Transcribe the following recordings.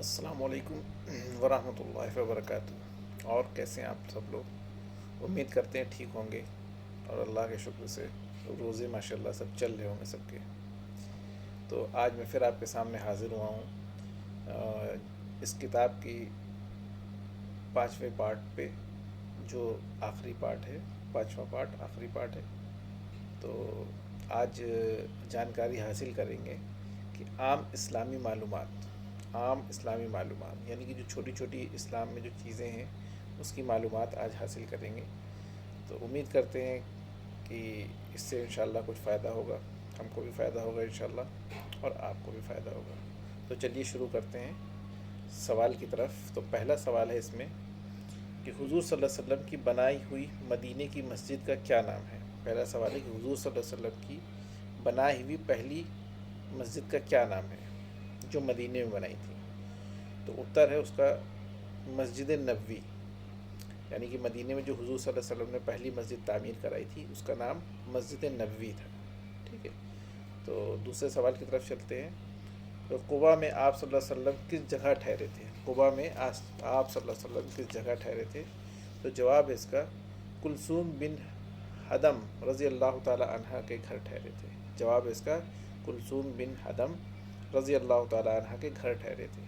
السلام علیکم ورحمۃ اللہ وبرکاتہ۔ اور کیسے ہیں آپ سب لوگ؟ امید کرتے ہیں ٹھیک ہوں گے، اور اللہ کے شکر سے روزے ماشاء اللہ سب چل رہے ہوں گے سب کے۔ تو آج میں پھر آپ کے سامنے حاضر ہوا ہوں اس کتاب کی 5ویں پارٹ پہ، جو آخری پارٹ ہے، 5واں پارٹ آخری پارٹ ہے۔ تو آج جانکاری حاصل کریں گے کہ عام اسلامی معلومات یعنی کہ جو چھوٹی چھوٹی اسلام میں جو چیزیں ہیں اس کی معلومات آج حاصل کریں گے۔ تو امید کرتے ہیں کہ اس سے انشاءاللہ کچھ فائدہ ہوگا، ہم کو بھی فائدہ ہوگا انشاءاللہ، اور آپ کو بھی فائدہ ہوگا۔ تو چلیے شروع کرتے ہیں سوال کی طرف۔ تو پہلا سوال ہے اس میں کہ حضور صلی اللہ علیہ وسلم کی بنائی ہوئی مدینے کی مسجد کا کیا نام ہے؟ پہلا سوال ہے کہ حضور صلی اللہ علیہ وسلم کی بنائی ہوئی پہلی مسجد کا کیا نام ہے جو مدینے میں بنائی تھی؟ تو اتر ہے اس کا مسجد نبوی، یعنی کہ مدینے میں جو حضور صلی اللہ علیہ وسلم نے پہلی مسجد تعمیر کرائی تھی اس کا نام مسجد نبوی تھا۔ ٹھیک ہے، تو دوسرے سوال کی طرف چلتے ہیں۔ تو قباء میں آپ صلی اللہ علیہ وسلم کس جگہ ٹھہرے تھے؟ قباء میں آپ صلی اللہ علیہ وسلم کس جگہ ٹھہرے تھے؟ تو جواب ہے اس کا کلثوم بن حدم رضی اللہ تعالی عنہ کے گھر ٹھہرے تھے۔ جواب ہے اس کا کلثوم بن حدم رضی اللہ تعالی عنہ کے گھر ٹھہرے تھے۔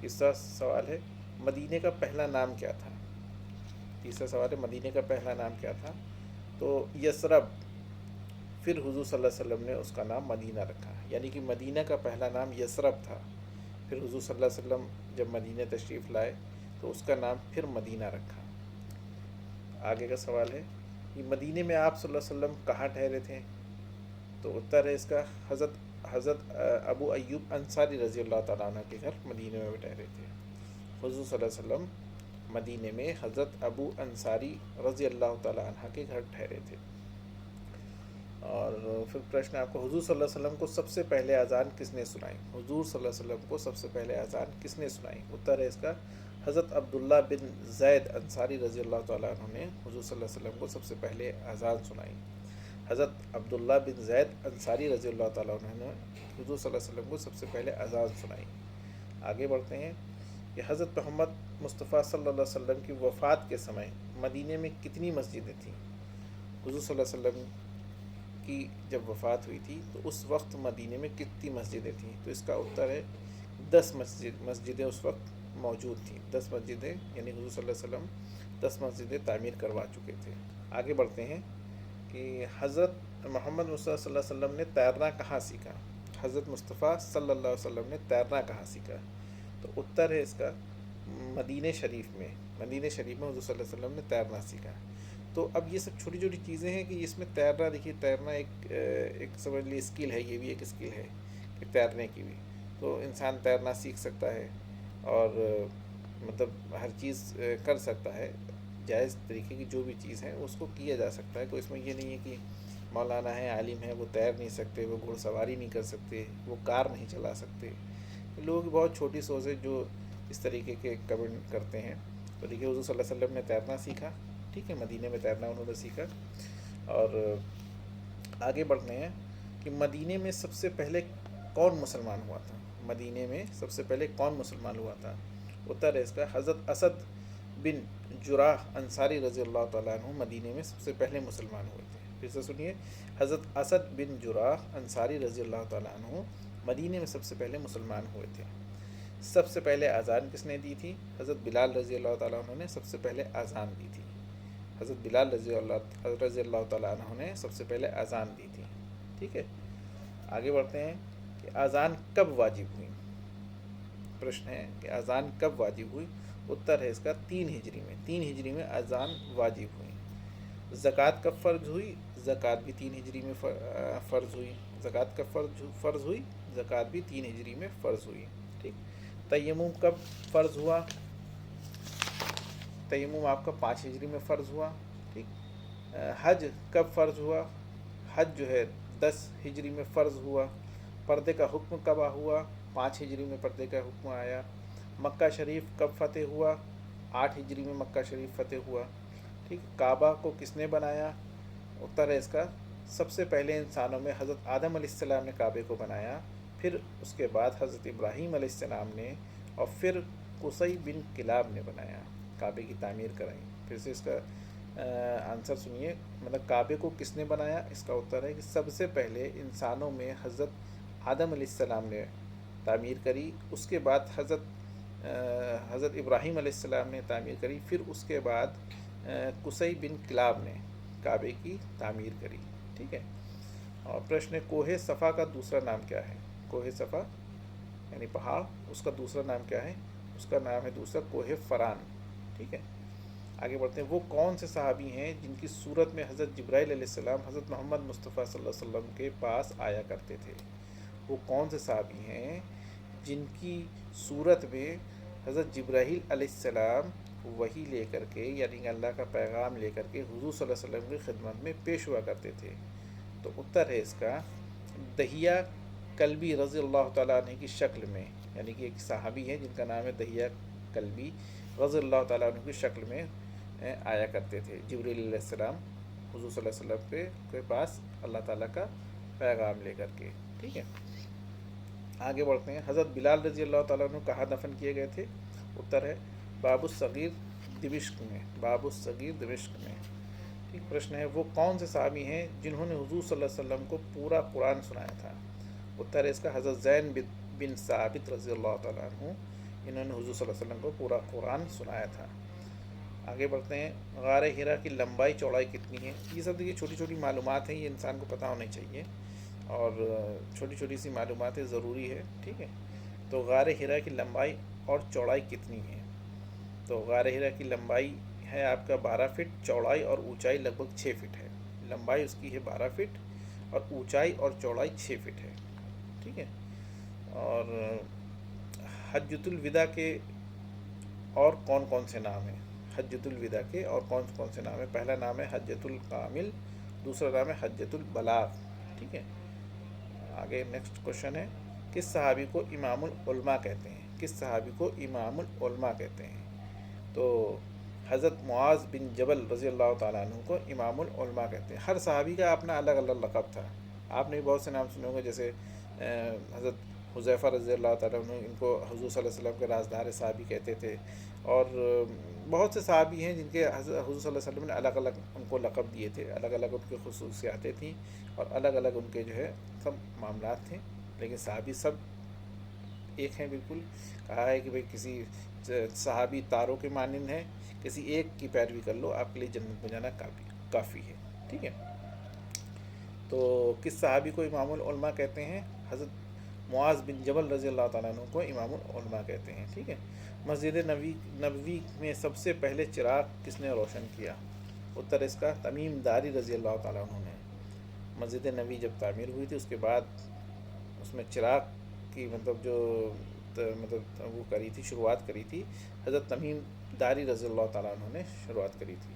تیسرا سوال ہے مدینے کا پہلا نام کیا تھا؟ تیسرا سوال ہے مدینے کا پہلا نام کیا تھا؟ تو یثرب، پھر حضور صلی اللہ علیہ وسلم نے اس کا نام مدینہ رکھا، یعنی کہ مدینہ کا پہلا نام یثرب تھا، پھر حضور صلی اللہ علیہ وسلم جب مدینہ تشریف لائے تو اس کا نام پھر مدینہ رکھا۔ آگے کا سوال ہے کہ مدینہ میں آپ صلی اللہ علیہ وسلم کہاں ٹھہرے تھے؟ تو اتر ہے اس کا حضرت ابو ایوب انصاری رضی اللہ تعالیٰ عنہ کے گھر مدینہ میں ٹھہرے تھے۔ حضور صلی اللہ علیہ وسلم مدینہ میں حضرت ابو انصاری رضی اللہ تعالیٰ عنہ کے گھر ٹھہرے تھے۔ اور پھر پرشن آپ کو، حضور صلی اللہ علیہ وسلم کو سب سے پہلے اذان کس نے سنائی؟ حضور صلی اللہ علیہ وسلم کو سب سے پہلے اذان کس نے سنائی؟ اتر ہے اس کا حضرت عبداللہ بن زید انصاری رضی اللہ تعالیٰ عنہ نے حضور صلی اللہ علیہ وسلم کو سب سے پہلے اذان سنائی۔ حضرت عبداللہ بن زید انصاری رضی اللہ تعالیٰ عنہ نے حضور صلی اللہ علیہ وسلم کو سب سے پہلے اذان سنائی۔ آگے بڑھتے ہیں کہ حضرت محمد مصطفیٰ صلی اللہ علیہ وسلم کی وفات کے سمے مدینہ میں کتنی مسجدیں تھیں؟ حضور صلی اللہ علیہ وسلم کی جب وفات ہوئی تھی تو اس وقت مدینہ میں کتنی مسجدیں تھیں؟ تو اس کا اتر ہے 10 مسجدیں اس وقت موجود تھیں۔ 10 مسجدیں، یعنی حضور صلی اللہ علیہ وسلم 10 مسجدیں تعمیر کروا چکے تھے۔ آگے بڑھتے ہیں کہ حضرت محمد مصطفیٰ صلی اللہ علیہ وسلم نے تیرنا کہاں سیکھا؟ حضرت مصطفیٰ صلی اللہ علیہ وسلم نے تیرنا کہاں سیکھا؟ تو اتر ہے اس کا مدینہ شریف میں حضور صلی اللہ علیہ وسلم نے تیرنا سیکھا۔ تو اب یہ سب چھوٹی چھوٹی چیزیں ہیں کہ اس میں تیرنا، دیکھیے تیرنا ایک سمجھ لیے اسکل ہے، یہ بھی ایک اسکل ہے کہ تیرنے کی بھی تو انسان تیرنا سیکھ سکتا ہے، اور مطلب ہر چیز کر سکتا ہے، جائز طریقے کی جو بھی چیز ہے اس کو کیا جا سکتا ہے۔ کوئی اس میں یہ نہیں ہے کہ مولانا ہے، عالم ہے، وہ تیر نہیں سکتے، وہ گھوڑ سواری نہیں کر سکتے، وہ کار نہیں چلا سکتے۔ لوگوں کی بہت چھوٹی سوچ ہے جو اس طریقے کے کمنٹ کرتے ہیں۔ تو دیکھیے حضور صلی اللہ علیہ وسلم نے تیرنا سیکھا، ٹھیک ہے، مدینہ میں تیرنا انہوں نے سیکھا۔ اور آگے بڑھتے ہیں کہ مدینہ میں سب سے پہلے کون مسلمان ہوا تھا؟ مدینہ میں سب سے پہلے کون مسلمان ہوا تھا؟ اتر ہے اس کا حضرت اسد بن جراح انصاری رضی اللہ تعالیٰ عنہ مدینہ میں سب سے پہلے مسلمان ہوئے تھے۔ پھر سے سنیے، حضرت اسد بن جراح انصاری رضی اللہ تعالیٰ عنہ مدینہ میں سب سے پہلے مسلمان ہوئے تھے۔ سب سے پہلے اذان کس نے دی تھی؟ حضرت بلال رضی اللہ تعالیٰ عنہ نے سب سے پہلے اذان دی تھی۔ حضرت بلال رضی اللہ تعالیٰ عنہ نے سب سے پہلے اذان دی تھی، ٹھیک ہے۔ آگے بڑھتے ہیں کہ اذان کب واجب ہوئی؟ پرشن ہے کہ اذان کب واجب ہوئی؟ اتر ہے اس کا 3 ہجری میں۔ 3 ہجری میں اذان واجب ہوئی۔ زکوٰۃ کب فرض ہوئی؟ زکوٰۃ بھی 3 ہجری میں فرض ہوئی۔ زکوٰۃ کب فرض ہوئی؟ زکوٰۃ بھی 3 ہجری میں فرض ہوئی، ٹھیک۔ تیمم کب فرض ہوا؟ تیمم آپ کا 5 ہجری میں فرض ہوا، ٹھیک۔ حج کب فرض ہوا؟ حج جو ہے 10 ہجری میں فرض ہوا۔ پردے کا حکم کب ہوا؟ 5 ہجری میں پردے کا حکم آیا۔ مکہ شریف کب فتح ہوا؟ 8 ہجری میں مکہ شریف فتح ہوا، ٹھیک۔ کعبہ کو کس نے بنایا؟ اتر ہے اس کا سب سے پہلے انسانوں میں حضرت آدم علیہ السلام نے کعبے کو بنایا، پھر اس کے بعد حضرت ابراہیم علیہ السلام نے اور پھر قصی بن کلاب نے بنایا، کعبے کی تعمیر کرائی۔ پھر سے اس کا آنسر سنیے، مطلب کعبے کو کس نے بنایا؟ اس کا اتر ہے کہ سب سے پہلے انسانوں میں حضرت آدم علیہ السلام نے تعمیر کری، اس کے بعد حضرت ابراہیم علیہ السلام نے تعمیر کری، پھر اس کے بعد قصی بن کلاب نے کعبے کی تعمیر کری، ٹھیک ہے۔ اور پرشن ہے، کوہ صفا کا دوسرا نام کیا ہے؟ کوہ صفا یعنی پہاڑ، اس کا دوسرا نام کیا ہے؟ اس کا نام ہے دوسرا کوہ فران، ٹھیک ہے۔ آگے بڑھتے ہیں، وہ کون سے صحابی ہیں جن کی صورت میں حضرت جبرائیل علیہ السلام حضرت محمد مصطفیٰ صلی اللہ علیہ وسلم کے پاس آیا کرتے تھے؟ وہ کون سے صحابی ہیں جن کی صورت میں حضرت جبرائیل علیہ السلام وحی لے کر کے، یعنی کہ اللہ کا پیغام لے کر کے حضور صلی اللہ علیہ وسلم کی خدمت میں پیش ہوا کرتے تھے؟ تو اتر ہے اس کا دہیہ کلبی رضی اللہ تعالیٰ عنہ کی شکل میں، یعنی کہ ایک صحابی ہیں جن کا نام ہے دہیہ کلبی رضی اللہ تعالیٰ عنہ کی شکل میں آیا کرتے تھے جبرائیل علیہ السلام حضور صلی اللہ علیہ وسلم کے پاس اللہ تعالیٰ کا پیغام لے کر کے، ٹھیک ہے۔ آگے بڑھتے ہیں، حضرت بلال رضی اللہ تعالیٰ عنہ کہاں دفن کیے گئے تھے؟ اتر ہے باب الصغیر دمشق میں، باب الصغیر دمشق میں، ٹھیک۔ پرشن ہے، وہ کون سے صحابی ہیں جنہوں نے حضور صلی اللہ علیہ وسلم کو پورا قرآن سنایا تھا؟ اتر ہے اس کا حضرت زین بن ثابت رضی اللہ تعالیٰ عنہ، انہوں نے حضور صلی اللہ علیہ وسلم کو پورا قرآن سنایا تھا۔ آگے بڑھتے ہیں، غار ہرا کی لمبائی چوڑائی کتنی ہے؟ یہ سب دیکھیے چھوٹی چھوٹی معلومات ہیں، یہ انسان کو پتہ ہونی چاہیے، اور چھوٹی چھوٹی سی معلوماتیں ضروری ہے، ٹھیک ہے۔ تو غار ہرا کی لمبائی اور چوڑائی کتنی ہے؟ تو غار ہرا کی لمبائی ہے آپ کا 12 فٹ، چوڑائی اور اونچائی لگ بھگ 6 فٹ ہے۔ لمبائی اس کی ہے 12 فٹ اور اونچائی اور چوڑائی 6 فٹ ہے، ٹھیک ہے۔ اور حجۃ الوداع کے اور کون کون سے نام ہیں؟ حجۃ الوداع کے اور کون کون سے نام ہیں؟ پہلا نام ہے حجۃ الکامل، دوسرا نام ہے حجۃ البلاغ، ٹھیک ہے۔ آگے نیکسٹ کوشچن ہے، کس صحابی کو امام العلماء کہتے ہیں؟ کس صحابی کو امام العلماء کہتے ہیں؟ تو حضرت معاذ بن جبل رضی اللہ تعالیٰ عنہ کو امام العلماء کہتے ہیں۔ ہر صحابی کا اپنا الگ الگ لقب تھا، آپ نے بہت سے نام سنے ہوں گے، جیسے حضرت حذیفہ رضی اللہ تعالیٰ عنہ، ان کو حضور صلی اللہ علیہ وسلم کے رازدار صحابی کہتے تھے، اور بہت سے صحابی ہیں جن کے حضور صلی اللہ علیہ وسلم نے الگ الگ ان کو لقب دیے تھے، الگ الگ ان کے خصوصیاتیں تھیں، اور الگ الگ ان کے جو ہے سب معاملات تھے، لیکن صحابی سب ایک ہیں بالکل۔ کہا ہے کہ بھئی کسی صحابی تاروں کے مانند ہے، کسی ایک کی پیروی کر لو، آپ کے لیے جنت میں جانا کافی ہے، ٹھیک ہے۔ تو کس صحابی کو امام العلماء کہتے ہیں؟ حضرت معاذ بن جبل رضی اللہ تعالیٰ عنہ کو امام العلماء کہتے ہیں، ٹھیک ہے۔ مسجد نبوی میں سب سے پہلے چراغ کس نے روشن کیا؟ اتر اس کا تمیم داری رضی اللہ تعالیٰ عنہ نے۔ مسجد نبوی جب تعمیر ہوئی تھی، اس کے بعد اس میں چراغ کی وہ کری تھی، شروعات کری تھی، حضرت تمیم داری رضی اللہ تعالیٰ عنہ نے شروعات کری تھی۔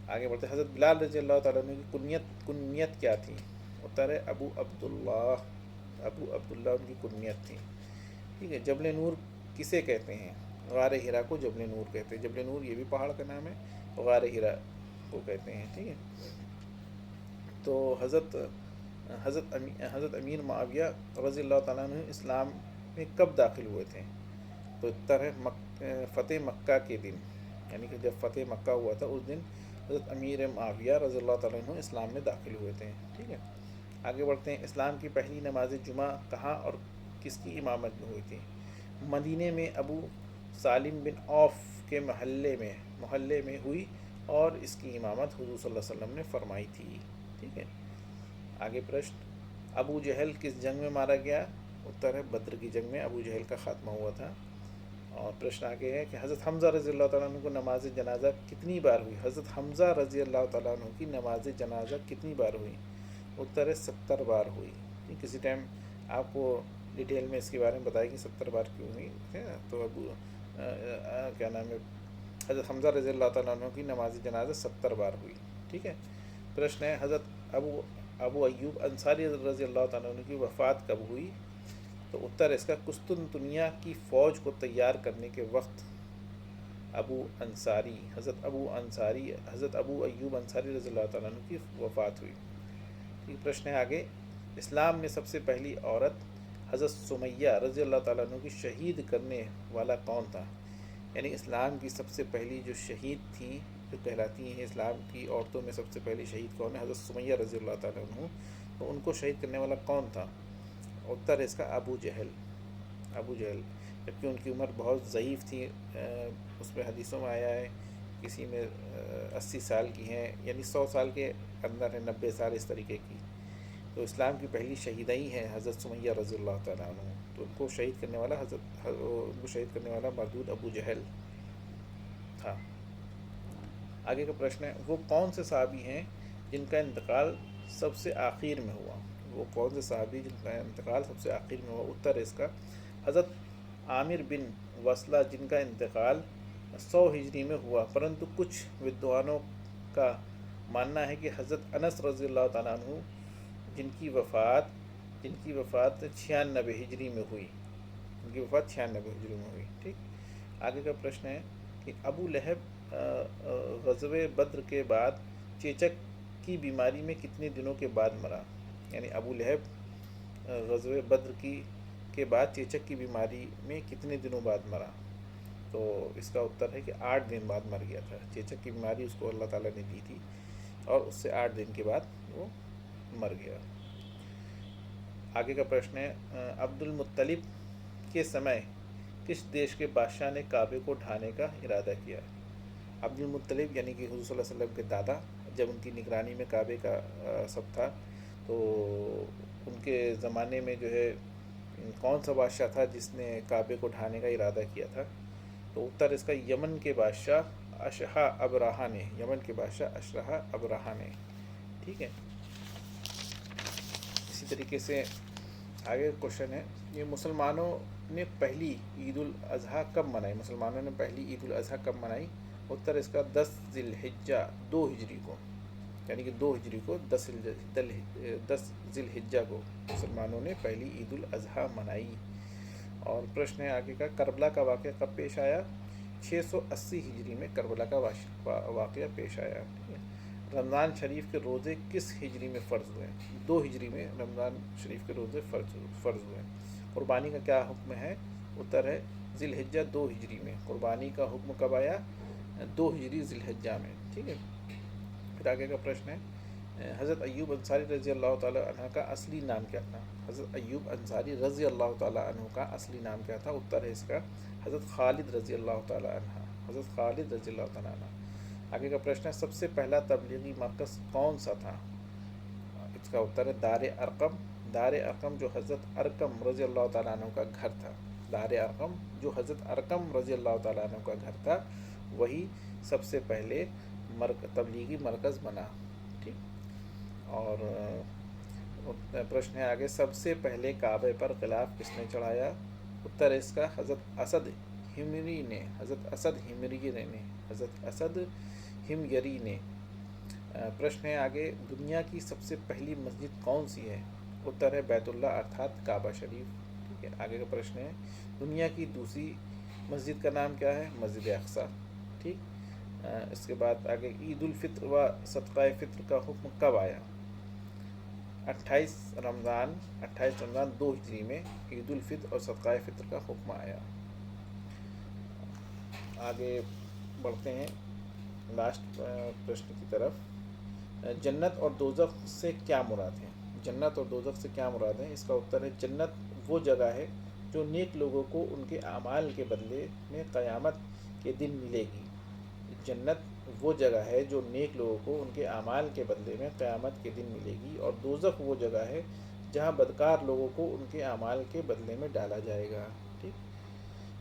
آگے بڑھتے ہیں، حضرت بلال رضی اللہ تعالیٰ عنہ کی کنیت کیا تھی؟ اتر ہے ابو عبداللہ ان کی کنیت تھی، ٹھیک ہے۔ جبل نور کسے کہتے ہیں؟ غار ہرا کو جبل نور کہتے ہیں، جبل نور یہ بھی پہاڑ کا نام ہے، غار ہرا کو کہتے ہیں، ٹھیک ہے۔ تو حضرت امیر معاویہ رضی اللہ تعالیٰ عنہ اسلام میں کب داخل ہوئے تھے؟ تو اتر ہے فتح مکہ کے دن، یعنی کہ جب فتح مکہ ہوا تھا اس دن حضرت امیر معاویہ رضی اللہ تعالیٰ عنہ اسلام میں داخل ہوئے تھے، ٹھیک ہے۔ آگے بڑھتے ہیں، اسلام کی پہلی نماز جمعہ کہاں اور کس کی امامت میں ہوئی تھی؟ مدینے میں ابو سالم بن عوف کے محلے میں ہوئی، اور اس کی امامت حضور صلی اللہ علیہ وسلم نے فرمائی تھی، ٹھیک ہے۔ آگے پرشن، ابو جہل کس جنگ میں مارا گیا؟ اتر ہے بدر کی جنگ میں ابو جہل کا خاتمہ ہوا تھا۔ اور پرشن آگے ہے کہ حضرت حمزہ رضی اللہ تعالیٰ عنہ کو نماز جنازہ کتنی بار ہوئی؟ حضرت حمزہ رضی اللہ تعالیٰ عنہ کی نماز جنازہ کتنی بار ہوئی؟ اتر ہے 70 بار ہوئی۔ کسی ٹائم آپ کو ڈیٹیل میں اس کے بارے میں بتائے گی 70 بار کیوں ہوئی ہے، تو کیا نام ہے، حضرت حمزہ رضی اللہ تعالیٰ عنہ کی نماز جنازہ 70 بار ہوئی، ٹھیک ہے۔ پرشن ہے، حضرت ابو ایوب انصاری رضی اللہ تعالیٰ عنہ کی وفات کب ہوئی؟ تو اتر اس کا قسطنطنیہ کی فوج کو تیار کرنے کے وقت حضرت ابو ایوب انصاری رضی اللہ تعالیٰ عنہ کی وفات ہوئی، ٹھیک۔ پرشن ہے آگے، اسلام میں سب سے پہلی عورت حضرت سمیہ رضی اللہ تعالیٰ عنہ کی شہید کرنے والا کون تھا؟ یعنی اسلام کی سب سے پہلی جو شہید تھی، جو کہلاتی ہیں اسلام کی عورتوں میں سب سے پہلی شہید کون ہے؟ حضرت سمیہ رضی اللہ تعالیٰ عنہ. تو ان کو شہید کرنے والا کون تھا؟ اتر ہے اس کا ابو جہل. ابو جہل، جبکہ ان کی عمر بہت ضعیف تھی. اس میں حدیثوں میں آیا ہے کسی میں 80 سال کی ہیں، یعنی 100 سال کے اندر ہے، 90 سال اس طریقے کی. تو اسلام کی پہلی شہیدہ ہی ہیں حضرت سمیہ رضی اللہ تعالیٰ عنہ. تو ان کو شہید کرنے والا مردود ابو جہل تھا. آگے کا پرشن ہے، وہ کون سے صحابی ہیں جن کا انتقال سب سے آخر میں ہوا؟ وہ کون سے صحابی جن کا انتقال سب سے آخر میں ہوا؟ اتر ہے اس کا حضرت عامر بن وصلہ، جن کا انتقال 100 ہجری میں ہوا، پرنتو کچھ ودوانوں کا ماننا ہے کہ حضرت انس رضی اللہ تعالیٰ عنہ جن کی وفات 96 ہجری میں ہوئی. ان کی وفات 96 ہجری میں ہوئی. ٹھیک. آگے کا پرشن ہے کہ ابو لہب غزوہ بدر کے بعد چیچک کی بیماری میں کتنے دنوں کے بعد مرا؟ یعنی ابو لہب غزوہ بدر کے بعد چیچک کی بیماری میں کتنے دنوں بعد مرا؟ تو اس کا اتر ہے کہ 8 دن بعد مر گیا تھا. چیچک کی بیماری اس کو اللہ تعالیٰ نے دی تھی اور اس سے 8 دن کے بعد وہ مر گیا. آگے کا پرشن ہے، عبد المطلب کے سمے کس دیش کے بادشاہ نے کعبے کو ڈھانے کا ارادہ کیا؟ عبد المطلب یعنی کہ حضور صلی اللہ علیہ وسلم کے دادا، جب ان کی نگرانی میں کعبے کا سب تھا تو ان کے زمانے میں جو ہے کون سا بادشاہ تھا جس نے کعبے کو ڈھانے کا ارادہ کیا تھا؟ تو اتر اس کا یمن کے بادشاہ اشرح ابرہہ نے. یمن کے بادشاہ اشرح ابرہہ نے. ٹھیک ہے. اسی طریقے سے آگے کوشچن ہے، یہ مسلمانوں نے پہلی عید الاضحیٰ کب منائی؟ مسلمانوں نے پہلی عید الاضحیٰ کب منائی؟ اتر اس کا 10 ذی الحجہ 2 ہجری کو، یعنی کہ 2 ہجری کو 10 ذی الحجہ کو مسلمانوں نے پہلی عید الاضحیٰ منائی. اور پرشن ہے آگے کا، کربلا کا واقعہ کب پیش آیا؟ 680 ہجری میں کربلا کا واقعہ پیش آیا. رمضان شریف کے روزے کس ہجری میں فرض ہوئے؟ 2 ہجری میں رمضان شریف کے روزے فرض ہوئے. قربانی کا کیا حکم ہے؟ اتر ہے ذی الحجہ 2 ہجری میں. قربانی کا حکم کب آیا؟ 2 ہجری ذی الحجہ میں. ٹھیک ہے. پھر آگے کا پرشن ہے، حضرت ایوب انصاری رضی اللہ تعالیٰ عنہ کا اصلی نام کیا تھا؟ حضرت ایوب انصاری رضی اللہ تعالیٰ عنہ کا اصلی نام کیا تھا؟ اتر ہے اس کا حضرت خالد رضی اللہ تعالیٰ عنہ. حضرت خالد رضی اللہ تعالیٰ عنہ. آگے کا پرشن ہے، سب سے پہلا تبلیغی مرکز کون سا تھا؟ اس کا اتر ہے دار ارقم. دار ارقم جو حضرت ارقم رضی اللہ تعالیٰ عنہ کا گھر تھا. دار ارقم جو حضرت ارقم رضی اللہ تعالیٰ عنہ کا گھر تھا، وہی سب سے پہلے تبلیغی مرکز بنا. ٹھیک. اور پرشن ہے آگے، سب سے پہلے کعبے پر غلاف کس نے چڑھایا؟ اتر اس کا حضرت اسد ہمری نے. حضرت اسد ہمگری نے. پرشن ہے آگے، دنیا کی سب سے پہلی مسجد کون سی ہے؟ اتر ہے بیت اللہ ارتھات کعبہ شریف. ٹھیک ہے. آگے کا پرشن ہے، دنیا کی دوسری مسجد کا نام کیا ہے؟ مسجد اقصی. ٹھیک. اس کے بعد آگے، عید الفطر و صدقہ فطر کا حکم کب آیا؟ 28 رمضان 2 ہجری میں عید الفطر اور صدقہ فطر کا حکم آیا. آگے بڑھتے ہیں لاسٹ پرشن کی طرف. جنت اور دوزخ سے کیا مراد ہے؟ جنت اور دوزخ سے کیا مراد ہے؟ اس کا اتر ہے، جنت وہ جگہ ہے جو نیک لوگوں کو ان کے اعمال کے بدلے میں قیامت کے دن ملے گی. جنت وہ جگہ ہے جو نیک لوگوں کو ان کے اعمال کے بدلے میں قیامت کے دن ملے گی، اور دوزخ وہ جگہ ہے جہاں بدکار لوگوں کو ان کے اعمال کے بدلے میں ڈالا جائے گا. ٹھیک.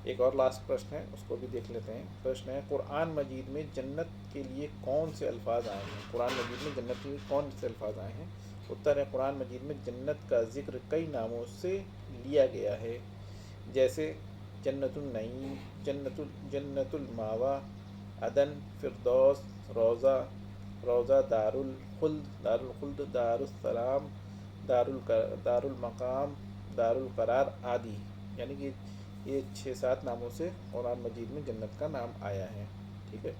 ایک اور لاسٹ پرشن ہے، اس کو بھی دیکھ لیتے ہیں. پرشن ہے، قرآن مجید میں جنت کے لیے کون سے الفاظ آئے ہیں؟ قرآن مجید میں جنت کے لیے کون سے الفاظ آئے ہیں؟ اتر ہے، قرآن مجید میں جنت کا ذکر کئی ناموں سے لیا گیا ہے، جیسے جنت النعیم، جنت الماوا، عدن، فردوس، روضہ، دار الخلد، دار السلام، دار المقام، دار القرار آدی. یعنی کہ یہ 6-7 ناموں سے قرآن مجید میں جنت کا نام آیا ہے. ٹھیک ہے.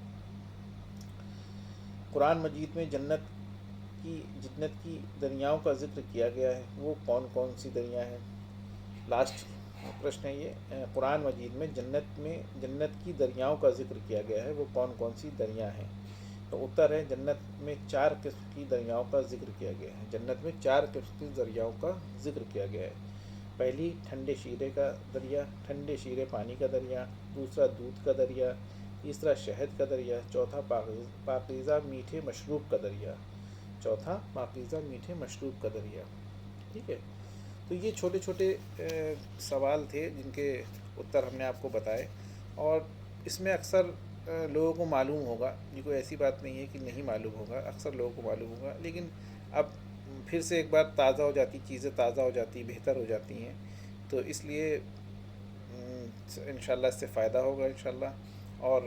قرآن مجید میں جنت کی دریاؤں کا ذکر کیا گیا ہے، وہ کون کون سی دریا ہیں؟ لاسٹ پرشن ہے یہ، قرآن مجید میں جنت کی دریاؤں کا ذکر کیا گیا ہے، وہ کون کون سی دریا ہیں؟ تو اتر ہے جنت میں 4 قسم کی دریاؤں کا ذکر کیا گیا ہے، جنت میں 4 قسم کی دریاؤں کا ذکر کیا گیا ہے۔ پہلی ٹھنڈے شیرے کا دریا، ٹھنڈے شیرے پانی کا دریا، دوسرا دودھ کا دریا، تیسرا شہد کا دریا، چوتھا پاکیزہ میٹھے مشروب کا دریا، چوتھا پاکیزہ میٹھے مشروب کا دریا۔ ٹھیک ہے، تو یہ چھوٹے چھوٹے سوال تھے جن کے اتر ہم نے آپ کو بتائے، اور اس میں اکثر لوگوں کو معلوم ہوگا، یہ کوئی ایسی بات نہیں ہے کہ نہیں معلوم ہوگا، اکثر لوگوں کو معلوم ہوگا، لیکن اب پھر سے ایک بار تازہ ہو جاتی چیزیں، تازہ ہو جاتی، بہتر ہو جاتی ہیں، تو اس لیے انشاءاللہ اس سے فائدہ ہوگا انشاءاللہ، اور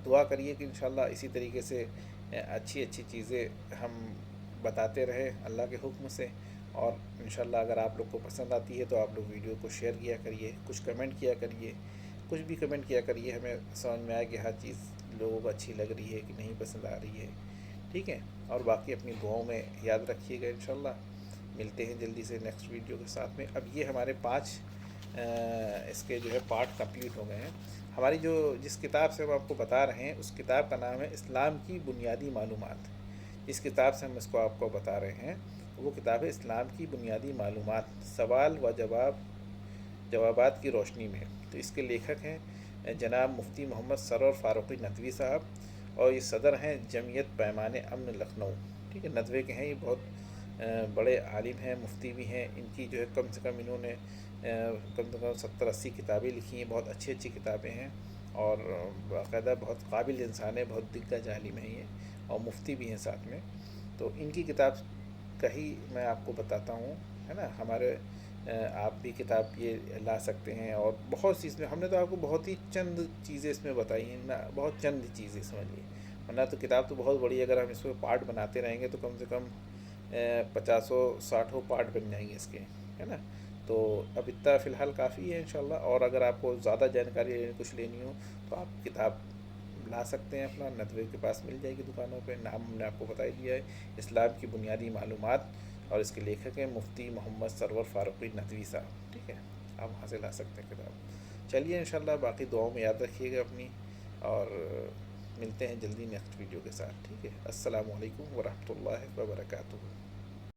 دعا کریے کہ انشاءاللہ اسی طریقے سے اچھی اچھی چیزیں ہم بتاتے رہے اللہ کے حکم سے، اور انشاءاللہ اگر آپ لوگ کو پسند آتی ہے تو آپ لوگ ویڈیو کو شیئر کیا کریے، کچھ کمنٹ کیا کریے، کچھ بھی کمنٹ کیا کریے، ہمیں سمجھ میں آئے کہ ہر چیز لوگوں کو اچھی لگ رہی ہے کہ نہیں پسند آ رہی ہے۔ ٹھیک ہے، اور باقی اپنی دعاؤں میں یاد رکھیے گا انشاءاللہ۔ ملتے ہیں جلدی سے نیکسٹ ویڈیو کے ساتھ میں۔ اب یہ ہمارے 5 اس کے جو ہے پارٹ کمپلیٹ ہو گئے ہیں۔ ہماری جس کتاب سے ہم آپ کو بتا رہے ہیں اس کتاب کا نام ہے اسلام کی بنیادی معلومات۔ جس کتاب سے ہم اس کو آپ کو بتا رہے ہیں وہ کتاب ہے اسلام کی بنیادی معلومات، سوال و جوابات کی روشنی میں۔ تو اس کے لیکھک ہیں جناب مفتی محمد سرور فاروقی ندوی صاحب، اور یہ صدر ہیں جمعیت پیمان امن لکھنؤ۔ ٹھیک ہے، ندوے کے ہیں، یہ بہت بڑے عالم ہیں، مفتی بھی ہیں۔ ان کی جو ہے کم سے کم انہوں نے کم سے کم 70-80 کتابیں لکھی ہیں، بہت اچھی اچھی کتابیں ہیں، اور باقاعدہ بہت قابل انسان ہے، بہت دگج عالم ہیں یہ، اور مفتی بھی ہیں ساتھ میں۔ تو ان کی کتاب کا ہی میں آپ کو بتاتا ہوں، ہے نا۔ ہمارے آپ بھی کتاب یہ لا سکتے ہیں، اور بہت سی اس میں ہم نے تو آپ کو بہت ہی چند چیزیں اس میں بتائی ہیں نا، بہت چند چیزیں سمجھیے، ورنہ تو کتاب تو بہت بڑی ہے، اگر ہم اس میں پارٹ بناتے رہیں گے تو کم سے کم 50-60 پارٹ بن جائیں گے اس کے، ہے نا۔ تو اب اتنا فی الحال کافی ہے انشاءاللہ، اور اگر آپ کو زیادہ جانکاری کچھ لینی ہو تو آپ کتاب لا سکتے ہیں، اپنا ندوے کے پاس مل جائے گی دکانوں پہ۔ نام ہم نے آپ کو بتا ہی دیا ہے، اسلام کی بنیادی معلومات، اور اس کے لیکھک ہیں مفتی محمد سرور فاروقی ندوی صاحب۔ ٹھیک ہے، آپ وہاں سے لا سکتے ہیں کتاب۔ چلیے انشاءاللہ باقی دعاؤں میں یاد رکھیے گا اپنی، اور ملتے ہیں جلدی نیکسٹ ویڈیو کے ساتھ۔ ٹھیک ہے، السلام علیکم ورحمۃ اللہ وبرکاتہ۔